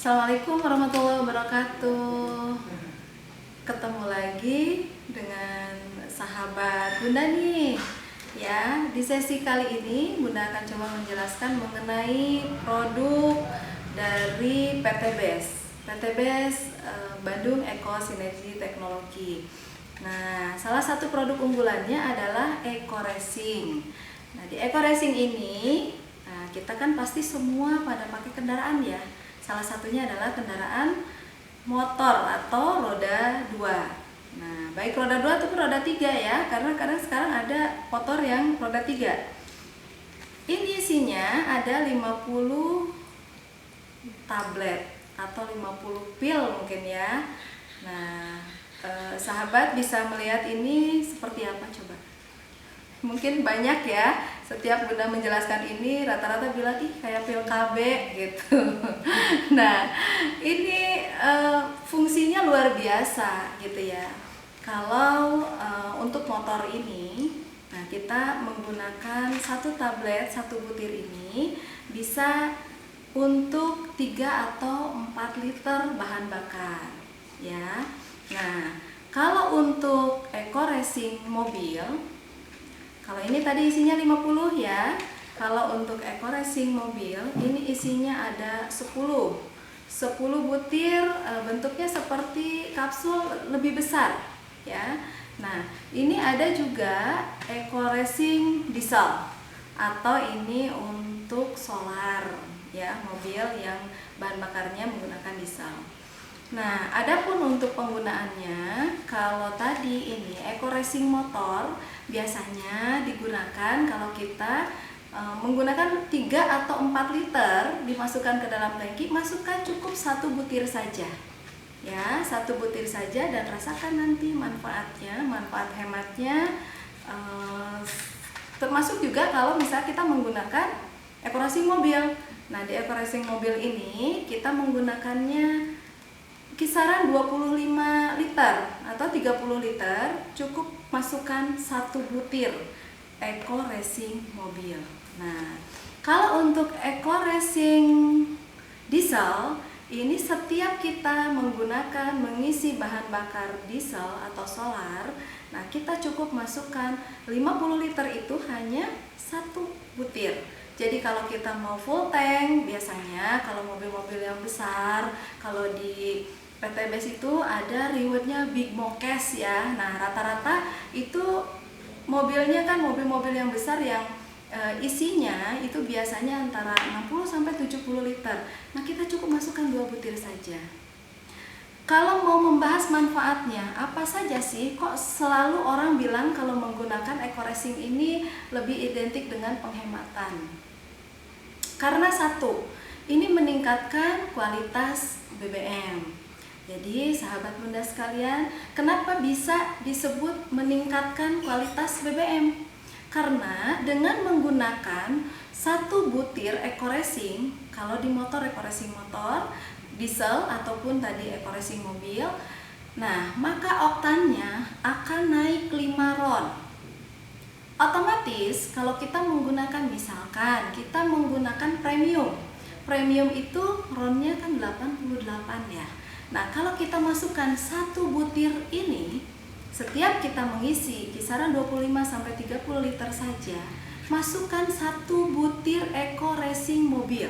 Assalamualaikum warahmatullahi wabarakatuh. Ketemu lagi dengan sahabat Bunda nih. Ya, di sesi kali ini Bunda akan coba menjelaskan mengenai produk dari PT BES. PT BES Bandung Eco Sinergi Teknologi. Nah, salah satu produk unggulannya adalah Eco Racing. Nah, di Eco Racing ini, kita kan pasti semua pada pakai kendaraan ya. Salah satunya adalah kendaraan motor atau roda 2. Nah, baik roda 2 ataupun roda 3 ya, karena sekarang ada motor yang roda 3. Ini isinya ada 50 tablet atau 50 pil mungkin ya. Nah, sahabat bisa melihat ini seperti apa coba? Mungkin banyak ya, setiap Bunda menjelaskan ini rata-rata bilang ih kayak pil KB gitu. Nah, ini fungsinya luar biasa gitu ya. Kalau untuk motor ini, nah kita menggunakan satu tablet, satu butir ini bisa untuk 3 atau 4 liter bahan bakar ya. Nah, kalau untuk Eco Racing mobil, kalau ini tadi isinya 50 ya. Kalau untuk Eco Racing mobil, ini isinya ada 10 butir, bentuknya seperti kapsul lebih besar ya. Nah, ini ada juga Eco Racing diesel atau ini untuk solar ya, mobil yang bahan bakarnya menggunakan diesel. Nah, adapun untuk penggunaannya, kalau tadi ini Eco Racing motor biasanya digunakan kalau kita menggunakan 3 atau 4 liter dimasukkan ke dalam tangki, masukkan cukup 1 butir saja. Ya, 1 butir saja dan rasakan nanti manfaatnya, manfaat hematnya. Termasuk juga kalau misalnya kita menggunakan Eco Racing mobil. Nah, di Eco Racing mobil ini kita menggunakannya kisaran 25 liter atau 30 liter, cukup masukkan 1 butir Eco Racing mobil. Nah, kalau untuk Eco Racing diesel, ini setiap kita mengisi bahan bakar diesel atau solar, nah kita cukup masukkan 50 liter itu hanya 1 butir. Jadi kalau kita mau full tank, biasanya kalau mobil-mobil yang besar, kalau di PT BES itu ada rewardnya Big Mokes ya. Nah, rata-rata itu mobilnya kan mobil-mobil yang besar yang isinya itu biasanya antara 60 sampai 70 liter. Nah, kita cukup masukkan 2 butir saja. Kalau mau membahas manfaatnya, apa saja sih? Kok selalu orang bilang kalau menggunakan Eco Racing ini lebih identik dengan penghematan? Karena satu, ini meningkatkan kualitas BBM. Jadi sahabat Bunda sekalian, kenapa bisa disebut meningkatkan kualitas BBM? Karena dengan menggunakan 1 butir Eco Racing, kalau di motor Eco Racing motor, diesel ataupun tadi Eco Racing mobil, nah maka oktannya akan naik 5 ron. Otomatis kalau kita menggunakan, misalkan kita menggunakan premium itu ronnya kan 88 ya. Nah, kalau kita masukkan 1 butir ini, setiap kita mengisi kisaran 25 sampai 30 liter saja, masukkan 1 butir Eco Racing mobil.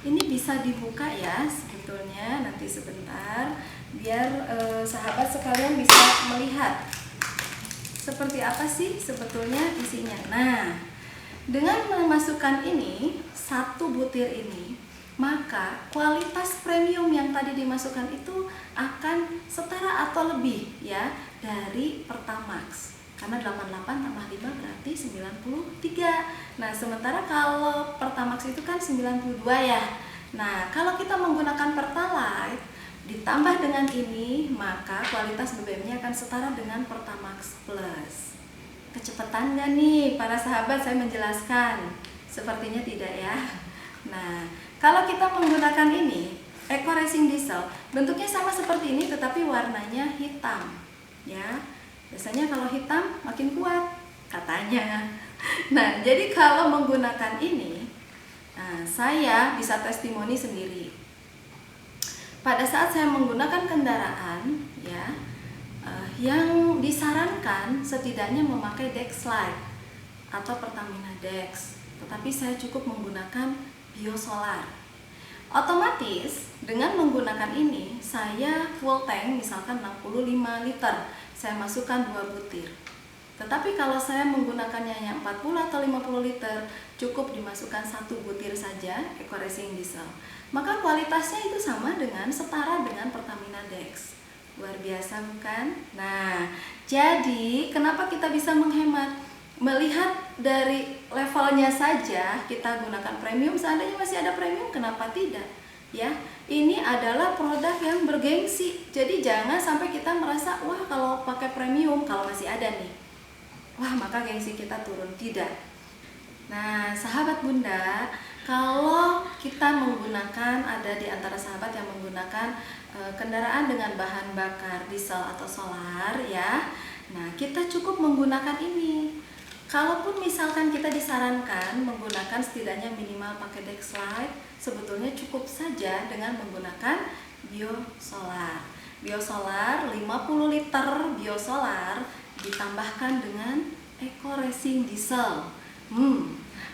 Ini bisa dibuka ya sebetulnya, nanti sebentar biar sahabat sekalian bisa melihat seperti apa sih sebetulnya isinya. Nah, dengan memasukkan ini 1 butir ini, maka kualitas premium yang tadi dimasukkan itu akan setara atau lebih ya dari Pertamax. Karena 88 tambah 5 berarti 93. Nah, sementara kalau Pertamax itu kan 92 ya. Nah, kalau kita menggunakan Pertalite ditambah dengan ini, maka kualitas BBM-nya akan setara dengan Pertamax Plus. Kecepatan nggak nih para sahabat saya menjelaskan? Sepertinya tidak ya. Nah, kalau kita menggunakan ini Eco Racing diesel, bentuknya sama seperti ini tetapi warnanya hitam ya. Biasanya kalau hitam makin kuat katanya. Nah, jadi kalau menggunakan ini, nah, saya bisa testimoni sendiri. pada saat saya menggunakan kendaraan ya, yang disarankan setidaknya memakai Dexlite atau Pertamina Dex, tetapi saya cukup menggunakan biosolar. Otomatis dengan menggunakan ini saya full tank, misalkan 65 liter, saya masukkan 2 butir. Tetapi kalau saya menggunakannya yang 40 atau 50 liter, cukup dimasukkan 1 butir saja EcoRacing diesel. Maka kualitasnya itu sama dengan, setara dengan Pertamina Dex. Luar biasa bukan? Nah, jadi kenapa kita bisa menghemat? Melihat dari levelnya saja, kita gunakan premium, seandainya masih ada premium, kenapa tidak? Ya, ini adalah produk yang bergengsi. Jadi jangan sampai kita merasa, wah kalau pakai premium, kalau masih ada nih, wah maka gengsi kita turun. Tidak. Nah, sahabat Bunda, kalau kita menggunakan, ada di antara sahabat yang menggunakan kendaraan dengan bahan bakar diesel atau solar ya, nah kita cukup menggunakan ini. Kalaupun misalkan kita disarankan menggunakan setidaknya minimal pakai Dexlite, sebetulnya cukup saja dengan menggunakan biosolar. Biosolar 50 liter biosolar ditambahkan dengan EcoRacing diesel.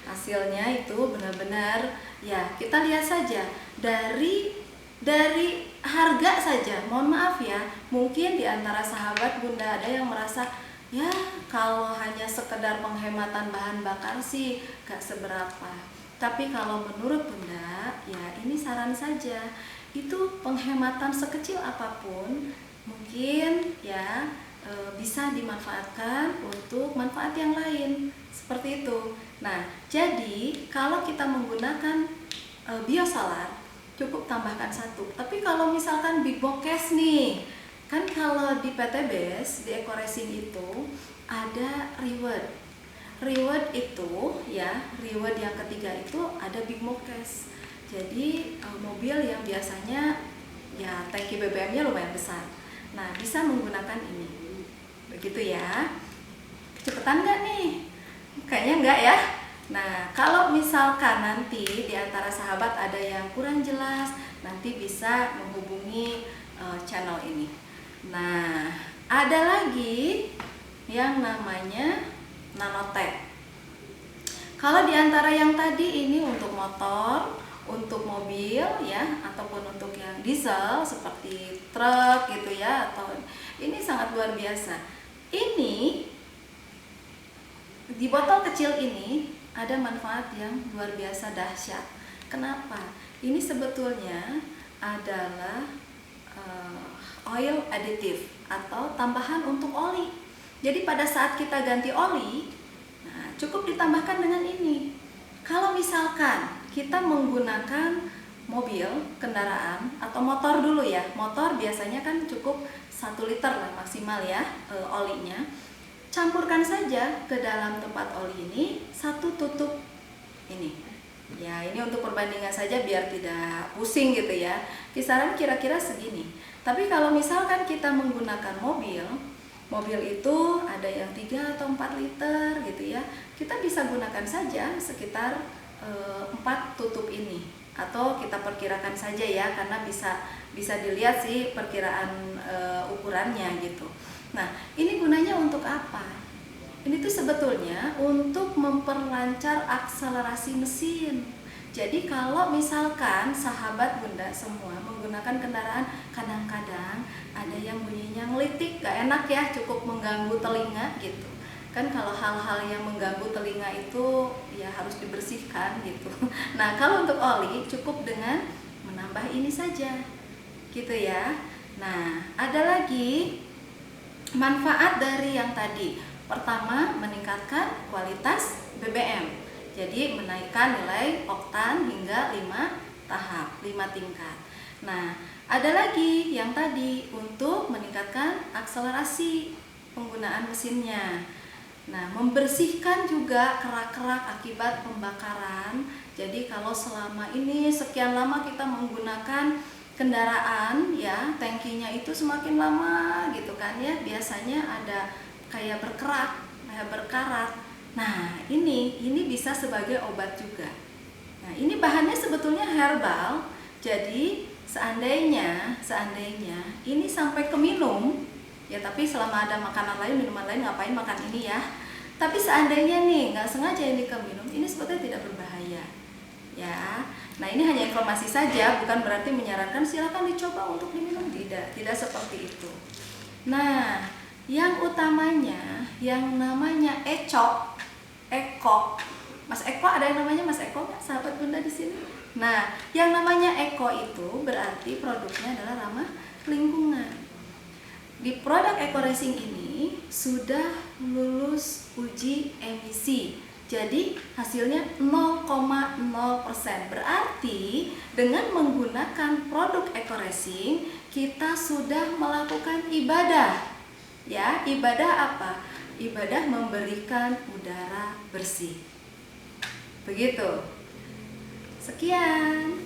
Hasilnya itu benar-benar ya, kita lihat saja dari harga saja. Mohon maaf ya, mungkin di antara sahabat Bunda ada yang merasa ya kalau hanya sekedar penghematan bahan bakar sih gak seberapa. Tapi kalau menurut Bunda ya ini saran saja, itu penghematan sekecil apapun mungkin ya bisa dimanfaatkan untuk manfaat yang lain, seperti itu. Nah, jadi kalau kita menggunakan biosolar cukup tambahkan 1. Tapi kalau misalkan big box cash nih, kan kalau di PT BES, di EcoRacing itu ada reward. Reward itu ya, reward yang ketiga itu ada big box cash. Jadi mobil yang biasanya ya tangki BBM-nya lumayan besar, nah bisa menggunakan ini. Begitu ya. Kecepatan nggak nih? Kayaknya enggak ya. Nah, kalau misalkan nanti di antara sahabat ada yang kurang jelas, nanti bisa menghubungi channel ini. Nah, ada lagi yang namanya Nanotech. Kalau di antara yang tadi ini untuk motor, untuk mobil ya, ataupun untuk yang diesel seperti truk gitu ya, atau ini sangat luar biasa. Ini di botol kecil ini ada manfaat yang luar biasa dahsyat. Kenapa? Ini sebetulnya adalah oil additive atau tambahan untuk oli. Jadi pada saat kita ganti oli, nah cukup ditambahkan dengan ini. Kalau misalkan kita menggunakan mobil, kendaraan atau motor dulu ya, motor biasanya kan cukup 1 liter lah maksimal ya olinya. Campurkan saja ke dalam tempat oli ini 1 tutup ini. Ya, ini untuk perbandingan saja biar tidak pusing gitu ya. Kisaran kira-kira segini. Tapi kalau misalkan kita menggunakan mobil itu ada yang 3 atau 4 liter gitu ya. Kita bisa gunakan saja sekitar 4 tutup ini, atau kita perkirakan saja ya, karena bisa dilihat sih perkiraan ukurannya gitu. Nah, ini gunanya untuk apa? Ini tuh sebetulnya untuk memperlancar akselerasi mesin. Jadi kalau misalkan sahabat Bunda semua menggunakan kendaraan, kadang-kadang ada yang bunyinya ngelitik, gak enak ya, cukup mengganggu telinga gitu. Kan kalau hal-hal yang mengganggu telinga itu ya harus dibersihkan gitu. Nah, kalau untuk oli cukup dengan menambah ini saja gitu ya. Nah, ada lagi manfaat dari yang tadi. Pertama, meningkatkan kualitas BBM. Jadi menaikkan nilai oktan hingga 5 tahap, 5 tingkat. Nah, ada lagi yang tadi untuk meningkatkan akselerasi penggunaan mesinnya. Nah, membersihkan juga kerak-kerak akibat pembakaran. Jadi kalau selama ini sekian lama kita menggunakan kendaraan ya, tangkinya itu semakin lama gitu kan ya, biasanya ada kayak berkerak, kayak berkarat. Nah, ini bisa sebagai obat juga. Nah, ini bahannya sebetulnya herbal. Jadi seandainya ini sampai ke minum, ya tapi selama ada makanan lain, minuman lain, ngapain makan ini ya. Tapi seandainya nih nggak sengaja ini ke minum, ini sebetulnya tidak berbahaya ya. Nah ini hanya informasi saja, bukan berarti menyarankan silakan dicoba untuk diminum, tidak seperti itu. Nah yang utamanya yang namanya eko, Mas Eko, ada yang namanya Mas Eko nggak, sahabat Bunda di sini? Nah yang namanya eko itu berarti produknya adalah ramah lingkungan. Di produk Eco Racing ini sudah lulus uji emisi. Jadi hasilnya 0,0%. Berarti dengan menggunakan produk Eco Racing kita sudah melakukan ibadah. Ya, ibadah apa? Ibadah memberikan udara bersih. Begitu. Sekian.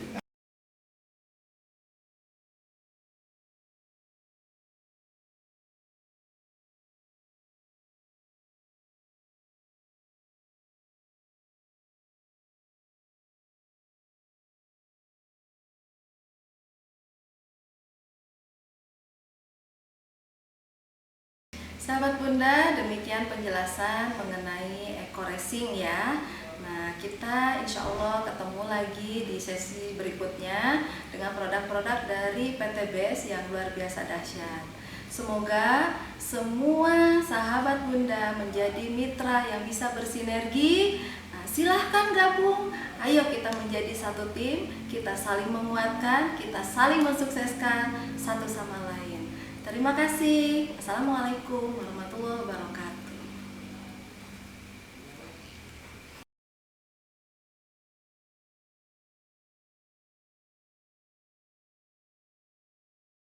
Sahabat Bunda, demikian penjelasan mengenai Eco Racing ya. Nah, kita insya Allah ketemu lagi di sesi berikutnya dengan produk-produk dari PT BES yang luar biasa dahsyat. Semoga semua sahabat Bunda menjadi mitra yang bisa bersinergi. Nah, silahkan gabung, ayo kita menjadi satu tim, kita saling menguatkan, kita saling mensukseskan satu sama lain. Terima kasih. Assalamualaikum warahmatullahi wabarakatuh.